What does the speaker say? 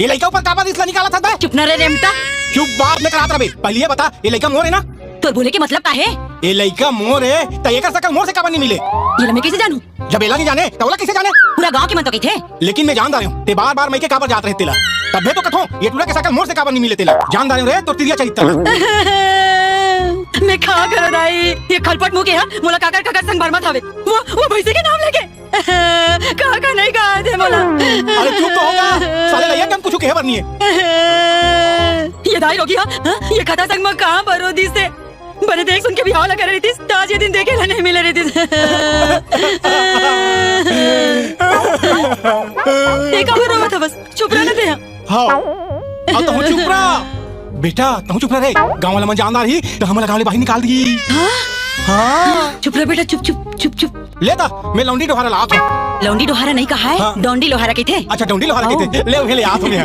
ये लड़का ऊपर काबा इसला निकाला था बे? चुप न रे रेमता। क्यों बात लेकर आता बे? पहले ये बता, ये लड़का मोर है ना? तो बोले के मतलब का है? ये लड़का मोर है, तो ये कर सकल मोर से काबा नहीं मिले? ये मैं कैसे जानू? जब एला नहीं जाने, तो ओला कैसे जाने? पूरा गांव के मन तो कही थे। लेकिन मैं जानदार हूँ, ते बार बार मैं के काबर जात रहे तेला। तबे तो कथो, ये टूरा के सकल मोर से काबर नहीं मिले तेला। जानदार हूँ रे, तो तिरिया चरित्र। मैं खा कर दाई ये खलपट मुंह के है मोला काकर काकर संग बर्मा थावे वो भैंसे के नाम लेके काका नहीं कहा थे मोला। अरे चुप तो होगा, साले लइया के हम कुछ कहे बरनी है। ये दाई रोगी हा? ये खता संग में कहां बरोदी से बने देख सुन के बिहाव लगा रही थी, आज ये दिन देखे ना नहीं मिल रही थी। एक और रोवा था, बस चुप रहने दे। हाँ, अब तो चुप रहा बेटा, तू चुप रहे। गांव वाला मन जानदार ही तो हमारा गांव ले बाहर निकाल दी। हाँ चुप रह बेटा, चुप चुप चुप चुप। लेता मैं लौंडी डोहारा लात हूँ। लौंडी डोहारा नहीं कहा है, हाँ। डोंडी लोहारा की थे। अच्छा डोंडी लोहारा कहते ले उन्हें ले आत हूँ।